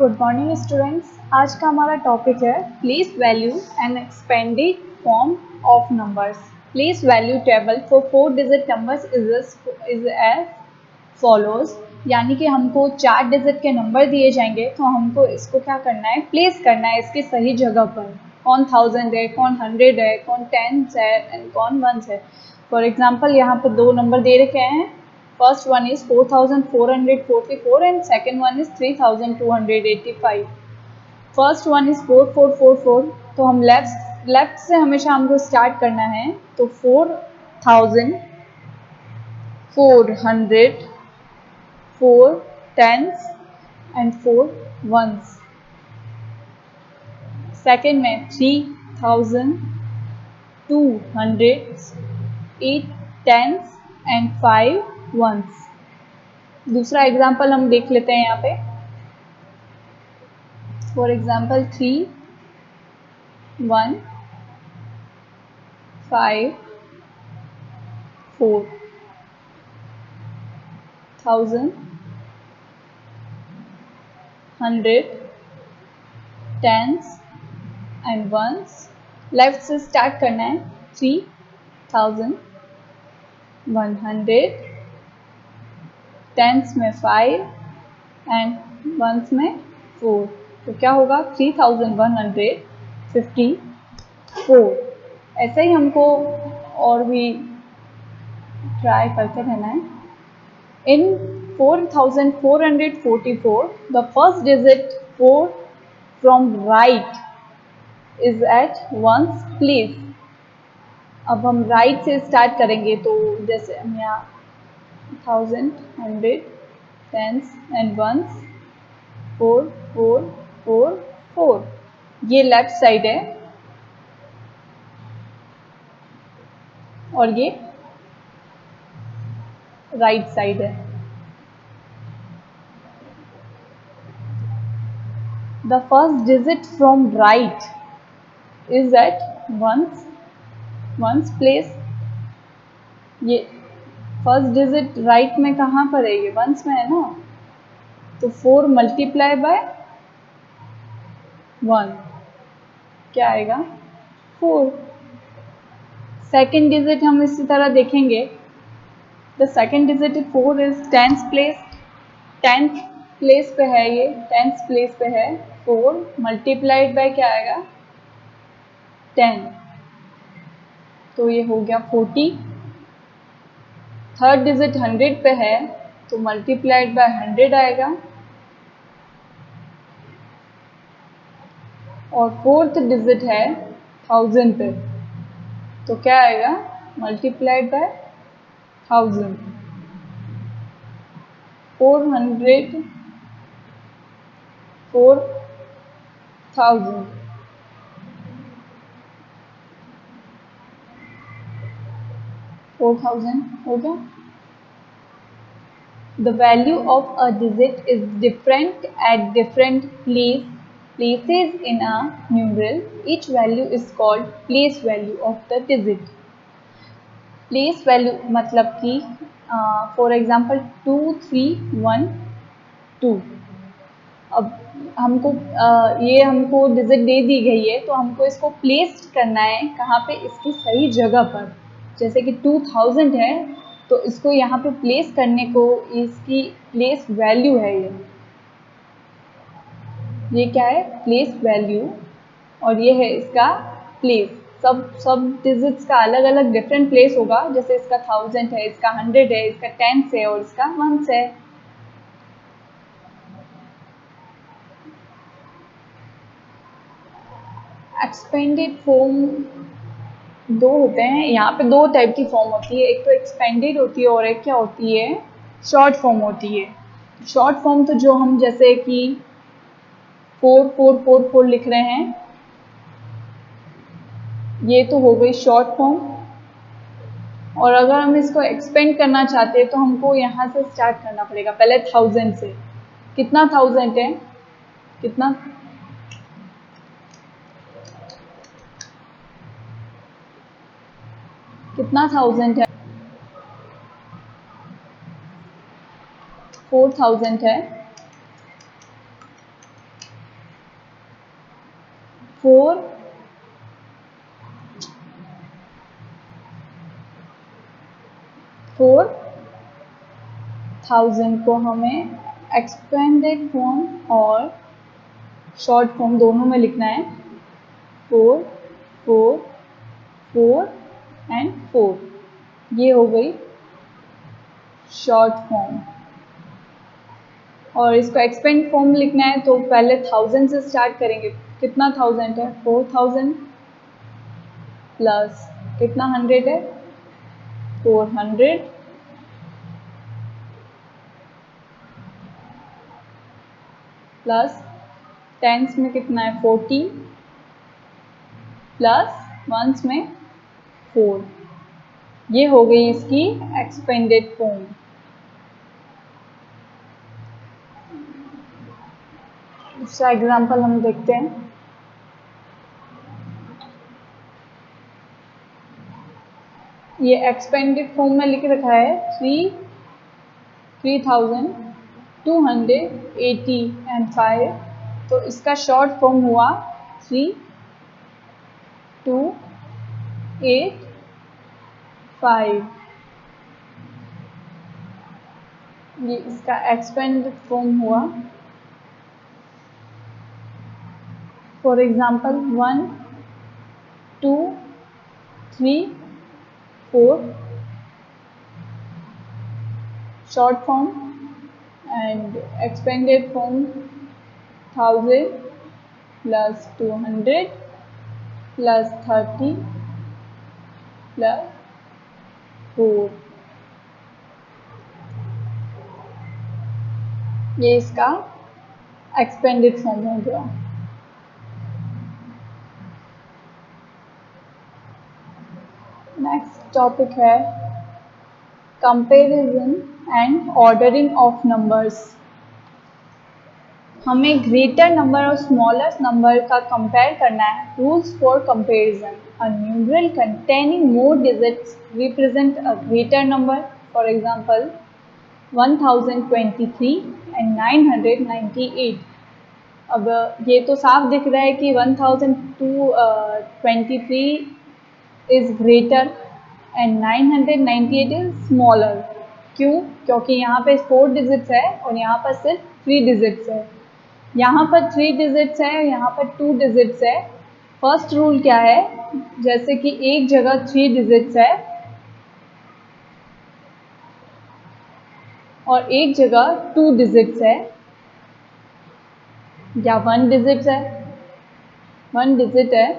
Good morning students. आज का हमारा टॉपिक है place value and expanded form of numbers. Place value table for 4 digit numbers is as follows. यानी कि हमको 4 डिजिट के नंबर दिए जाएंगे तो हमको इसको क्या करना है, प्लेस करना है इसकी सही जगह पर। कौन 1000 है, कौन 100 है, कौन 10 है एंड कौन 1 है। फॉर एग्जाम्पल यहाँ पर 2 नंबर दे रखे हैं। First one is 4444 and second one is 3285. First one is 4444, तो हम लेफ्ट से हमेशा हमको स्टार्ट करना है। तो 4400, 4 tens and 4 ones। सेकेंड में 3200, 8 tens and 5 ones। दूसरा एग्जाम्पल हम देख लेते हैं यहाँ पे। For example 3 1 5 4 1000 100 tens and ones. Left से स्टार्ट करना है। 3100, टेंस में 5 एंड वंस में 4। तो क्या होगा 3154। ऐसे ही हमको और भी ट्राई करते रहना है। In 4444 the first digit 4 from right is at ones place. अब हम राइट से स्टार्ट करेंगे तो जैसे हम यहाँ 1000 100 टेंस एंड वंस 4 4 4 4, ये लेफ्ट साइड है और ये राइट साइड है। The first digit from right is at ones place. ये फर्स्ट डिजिट राइट में कहाँ पर है, ये वंस में है ना। तो 4 मल्टीप्लाई बाय 1 क्या आएगा 4। सेकेंड डिजिट हम इसी तरह देखेंगे। The second digit 4 is tenth place. Tenth place पे है, ये 10th प्लेस पे है। 4 मल्टीप्लाइड बाय क्या आएगा 10, तो ये हो गया 40। थर्ड डिजिट 100 पे है तो मल्टीप्लाइड बाय 100 आएगा। और फोर्थ डिजिट है 1000 पे, तो क्या आएगा मल्टीप्लाइड बाय 1000। 400 4000 4000 हो गया। The value of a digit is different at different places in a numeral. Each value is called place value of the digit. Place value मतलब कि फॉर एग्जाम्पल 2312। अब हमको ये हमको डिजिट दे दी गई है तो हमको इसको प्लेस करना है कहाँ पे, इसकी सही जगह पर। जैसे कि 2000 है तो इसको यहाँ पे प्लेस करने को इसकी प्लेस वैल्यू है। ये क्या है प्लेस वैल्यू और ये है इसका प्लेस। सब डिजिट्स का अलग अलग डिफरेंट प्लेस होगा। जैसे इसका 1000 है, इसका 100 है, इसका 10 है और इसका 1 है। एक्सपेंडेड फॉर्म दो होते हैं। यहाँ पे 2 टाइप की फॉर्म होती है, एक तो एक्सपेंडेड होती है और एक क्या होती है शॉर्ट फॉर्म होती है। शॉर्ट फॉर्म तो जो हम जैसे कि 4444 लिख रहे हैं, ये तो हो गई शॉर्ट फॉर्म। और अगर हम इसको एक्सपेंड करना चाहते हैं तो हमको यहाँ से स्टार्ट करना पड़ेगा, पहले 1000 से। कितना 1000 है, कितना कितना 1000 है, 4000 है। 4,000 को हमें एक्सपेंडेड फॉर्म और शॉर्ट फॉर्म दोनों में लिखना है। 4, 4, 4 एंड 4, ये हो गई शॉर्ट फॉर्म। और इसको एक्सपेंड फॉर्म लिखना है तो पहले 1000 से स्टार्ट करेंगे। कितना 1000 है? 4000 प्लस कितना 100 है? 400 प्लस टेंस में कितना है? 40 प्लस वंस में 4। ये हो गई इसकी एक्सपेंडेड फॉर्म। दूसरा एग्जाम्पल हम देखते हैं। ये एक्सपेंडेड फॉर्म में लिख रखा है 3,280 एंड 5, तो इसका शॉर्ट फॉर्म हुआ 3,285। ये इसका एक्सपेंडेड फॉर्म हुआ। For example 1, 2, 3, 4 short form and expanded form 1000 plus 200 plus 30 plus 4। ये इसका एक्सपेंडेड फॉर्म हो गया। नेक्स्ट टॉपिक है comparison and ordering of numbers. हमें ग्रेटर नंबर और स्मॉलेस्ट नंबर का कंपेयर करना है। Rules for comparison: a numeral containing more digits represent a greater number, for example 1023 and 998। अब ये तो साफ दिख रहा है कि 1023 is greater and 998 is smaller. क्यों? क्योंकि यहाँ पे 4 डिजिट्स है और यहाँ पर सिर्फ 3 डिजिट्स है। यहाँ पर 3 डिजिट्स है, यहाँ पर 2 डिजिट्स है। फर्स्ट रूल क्या है? जैसे कि एक जगह 3 डिजिट्स है और एक जगह 2 डिजिट्स है या 1 डिजिट है, 1 डिजिट है,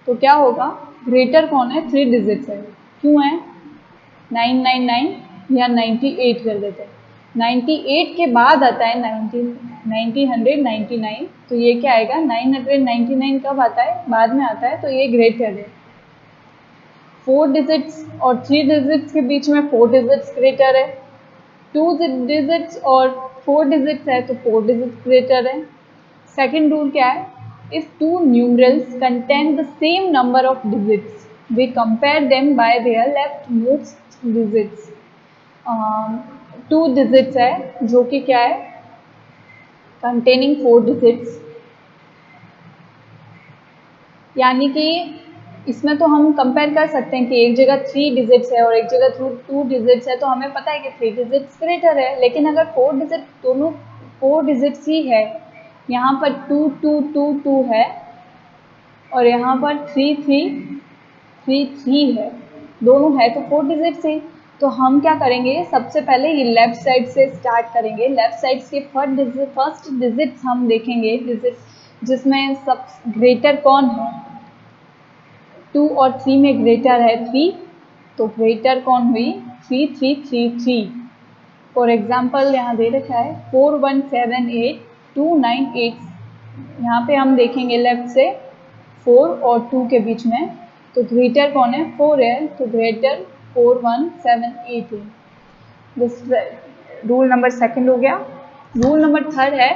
तो क्या होगा? ग्रेटर कौन है? 3 डिजिट्स है। क्यों है? 999 या 98 कर देते हैं। 98 के बाद आता है 1999, तो ये क्या आएगा? 999 कब आता है? बाद में आता है, तो ये ग्रेटर है। 4 डिजिट्स और 3 डिजिट्स के बीच में 4 डिजिट्स ग्रेटर है। 2 डिजिट्स और 4 डिजिट्स है तो 4 डिजिट्स ग्रेटर है। सेकेंड रूल क्या है? If two numerals contain the same number of digits we compare them by their left most digits. 2 digits है जो कि क्या है? कंटेनिंग 4 डिजिट्स, यानी कि इसमें तो हम कंपेयर कर सकते हैं कि एक जगह 3 डिजिट्स है और एक जगह 2 डिजिट्स है, तो हमें पता है कि 3 डिजिट्स ग्रेटर है। लेकिन अगर 4 डिजिट, दोनों 4 डिजिट्स ही है, यहाँ पर 2 2 2 2 है और यहाँ पर 3 3 3 3 है, दोनों है तो 4 डिजिट्स ही। तो हम क्या करेंगे? सबसे पहले ये लेफ्ट साइड से स्टार्ट करेंगे। लेफ्ट साइड के फर्स्ट डिजिट्स हम देखेंगे, डिजिट जिसमें सब ग्रेटर कौन है। 2 और 3 में ग्रेटर है 3, तो ग्रेटर कौन हुई? 3 3 3 3। फॉर एग्जाम्पल यहाँ दे रखा है 4178 298। यहाँ पे हम देखेंगे लेफ्ट से 4 और 2 के बीच में, तो ग्रेटर कौन है? 4 है, तो ग्रेटर 4178 है। दिस रूल नंबर सेकंड हो गया। रूल नंबर थर्ड है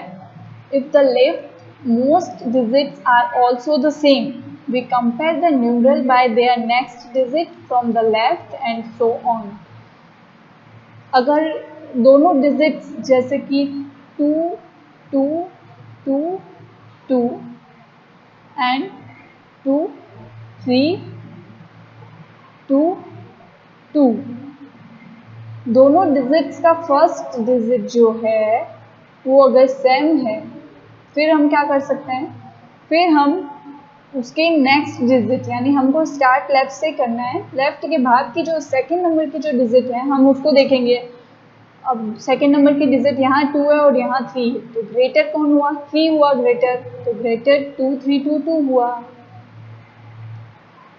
if the left most digits are also the same we compare the numeral by their next digit from the left and so on. अगर दोनों digits जैसे कि 2 2 2 2 and 2 3 2 2। दोनों digits का first digit जो है वो अगर सेम है, फिर हम क्या कर सकते हैं, फिर हम उसके नेक्स्ट डिजिट, यानी हमको स्टार्ट लेफ्ट से करना है, लेफ्ट के बाद की जो सेकंड नंबर की जो डिजिट है हम उसको देखेंगे। अब सेकंड नंबर की डिजिट यहाँ 2 है और यहाँ 3, तो ग्रेटर कौन हुआ, 3 हुआ ग्रेटर, तो ग्रेटर 2 3 2 2 हुआ।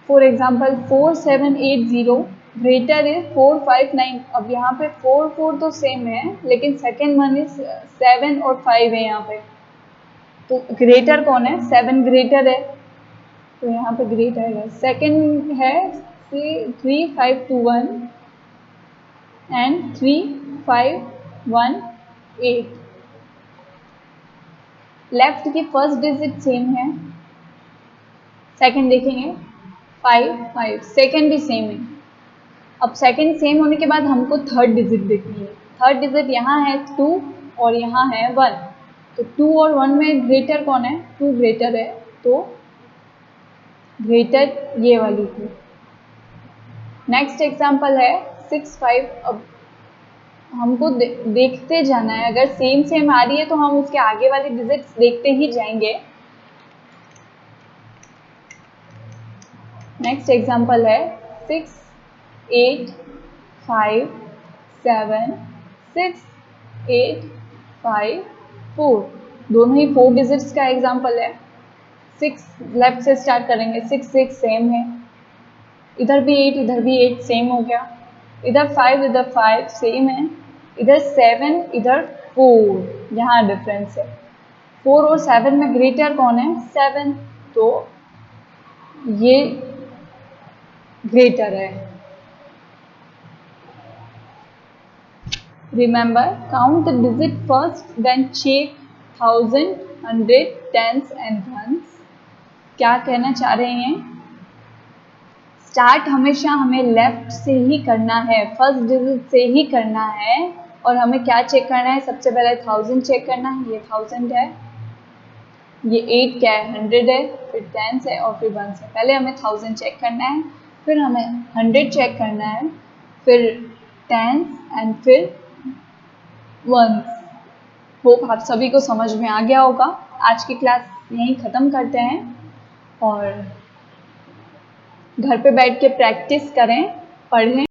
फॉर एग्जाम्पल 4780 ग्रेटर है 459। अब यहाँ पे 4 4 तो सेम है, लेकिन सेकेंड वन इज 7 और 5 है यहाँ पे, तो ग्रेटर कौन है, 7 ग्रेटर है, तो यहाँ पे ग्रेटर है। सेकेंड है 3521 एंड 3518। लेफ्ट की फर्स्ट डिजिट सेम है, सेकेंड देखेंगे 5 5, सेकेंड भी सेम है। अब सेकेंड सेम होने के बाद हमको थर्ड डिजिट देखनी है। थर्ड डिजिट यहाँ है 2 और यहाँ है 1, तो 2 और 1 में ग्रेटर कौन है, 2 ग्रेटर है, तो ग्रेटर ये वाली थी। नेक्स्ट एग्जांपल है 6 5। अब हमको देखते जाना है, अगर सेम सेम आ रही है तो हम उसके आगे वाली डिजिट्स देखते ही जाएंगे। नेक्स्ट एग्जांपल है 6 8 5 7 6 8 5 4। दोनों ही 4 डिजिट्स का एग्जांपल है। 6 लेफ्ट से स्टार्ट करेंगे, 6 6 सेम है, इधर भी 8 इधर भी 8 सेम हो गया, इधर 5 इधर 5 सेम है, इधर 7 इधर 4, यहाँ डिफरेंस है। 4 और 7 में ग्रेटर कौन है, 7, तो ये ग्रेटर है। Remember, count the digit first, then check thousand, hundred, tens and ones। क्या कहना चाह रहे हैं, स्टार्ट हमेशा हमें लेफ्ट से ही करना है, फर्स्ट डिजिट से ही करना है। और हमें क्या चेक करना है, सबसे पहले 1000 चेक करना है, ये 1000 है, ये 8 क्या है, 100 है, फिर टेंस है और फिर वंस है। पहले हमें 1000 चेक करना है, फिर हमें 100 चेक करना है, फिर टेंस एंड फिर वंस। होप आप सभी को समझ में आ गया होगा। आज की क्लास यहीं ख़त्म करते हैं और घर पे बैठ के प्रैक्टिस करें, पढ़ें।